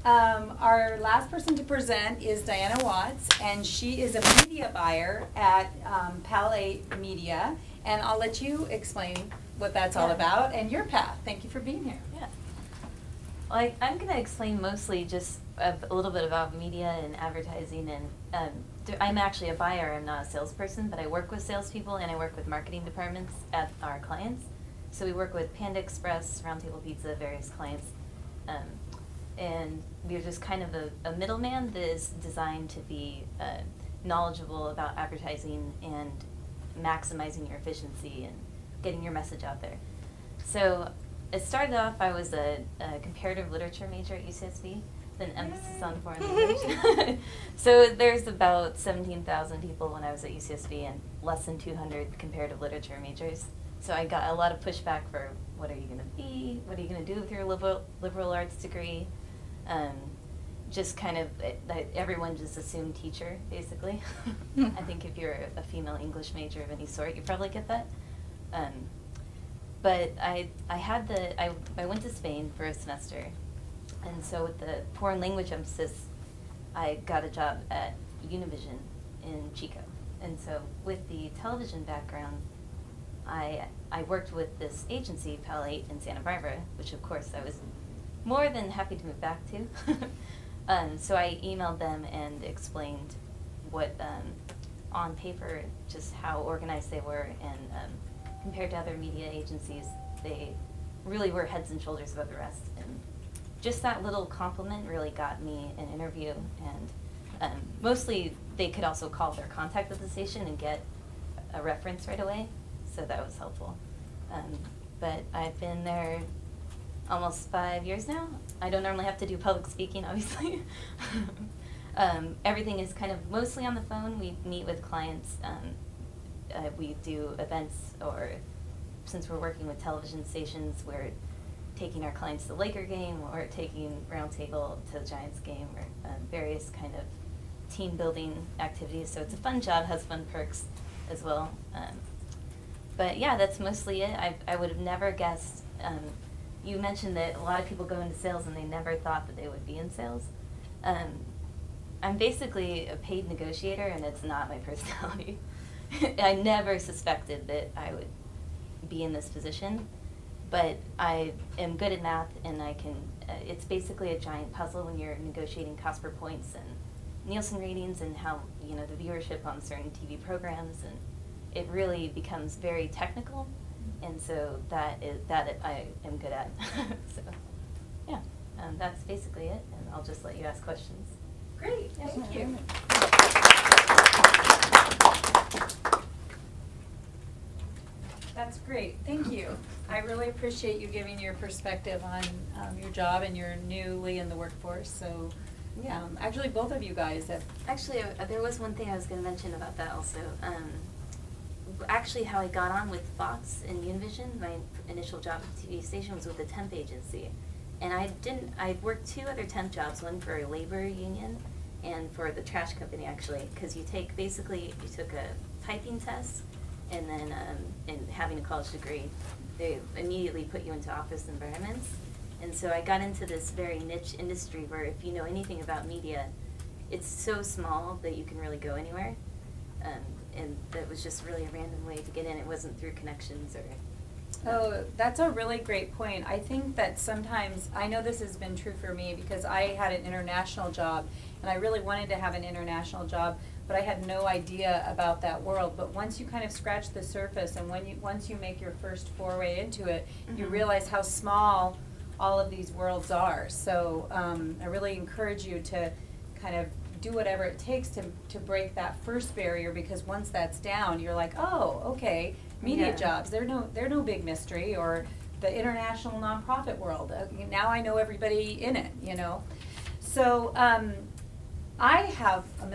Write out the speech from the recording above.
Our last person to present is DianaWatts, and she is a media buyer at Palette Media, and I'll let you explain what that's all about and your path. Thank you for being here. Yeah. Well, I'm going to explain mostly just a little bit about media and advertising, and I'm actually a buyer. I'm not a salesperson, but I work with salespeople and I work with marketing departments at our clients. So we work with Panda Express, Roundtable Pizza, various clients. And we're just kind of a middleman that is designed to be knowledgeable about advertising and maximizing your efficiency and getting your message out there. So it started off, I was a comparative literature major at UCSB, with an emphasis on foreign language. So there's about 17,000 people when I was at UCSB and less than 200 comparative literature majors. So I got a lot of pushback for what are you going to be, what are you going to do with your liberal arts degree. Just kind of, everyone just assumed teacher, basically. I think if you're a female English major of any sort, you probably get that. But I went to Spain for a semester, and so with the foreign language emphasis, I got a job at Univision in Chico. And so with the television background, I worked with this agency, Palette in Santa Barbara, which of course I was more than happy to move back to. So I emailed them and explained what, on paper, just how organized they were, and compared to other media agencies, they really were heads and shoulders above the rest. And just that little compliment really got me an interview, and mostly they could also call their contact at the station and get a reference right away, so that was helpful. But I've been there almost 5 years now. I don't normally have to do public speaking, obviously. Everything is kind of mostly on the phone. We meet with clients. We do events, or since we're working with television stations, we're taking our clients to the Laker game, or taking Roundtable to the Giants game, or various kind of team building activities. So it's a fun job, has fun perks as well. But yeah, that's mostly it. I would have never guessed. You mentioned that a lot of people go into sales and they never thought that they would be in sales. I'm basically a paid negotiator, and it's not my personality. I never suspected that I would be in this position, but I am good at math, and I can, it's basically a giant puzzle when you're negotiating cost per points and Nielsen ratings and how, you know, the viewership on certain TV programs, and it really becomes very technical. And so that I am good at. So, yeah, that's basically it, and I'll just let you ask questions. Great, thank you. That's great, thank you. I really appreciate you giving your perspective on your job, and you're newly in the workforce. So, yeah, actually, both of you guys have. Actually, there was one thing I was going to mention about that also. Actually, how I got on with Fox and Univision, my initial job at the TV station was with a temp agency. And I worked 2 other temp jobs, one for a labor union and for the trash company, actually, because you took a typing test, and then and having a college degree, they immediately put you into office environments. And so I got into this very niche industry where if you know anything about media, it's so small that you can really go anywhere. And that was just really a random way to get in. It wasn't through connections or... Oh, that's a really great point. I think that sometimes, I know this has been true for me because I had an international job, and I really wanted to have an international job, but I had no idea about that world. But once you kind of scratch the surface, and once you make your first foray into it, you realize how small all of these worlds are. So I really encourage you to kind of do whatever it takes to break that first barrier, because once that's down, you're like, oh, okay, media jobs, they're no big mystery, or the international nonprofit world. Now I know everybody in it, you know. So I have a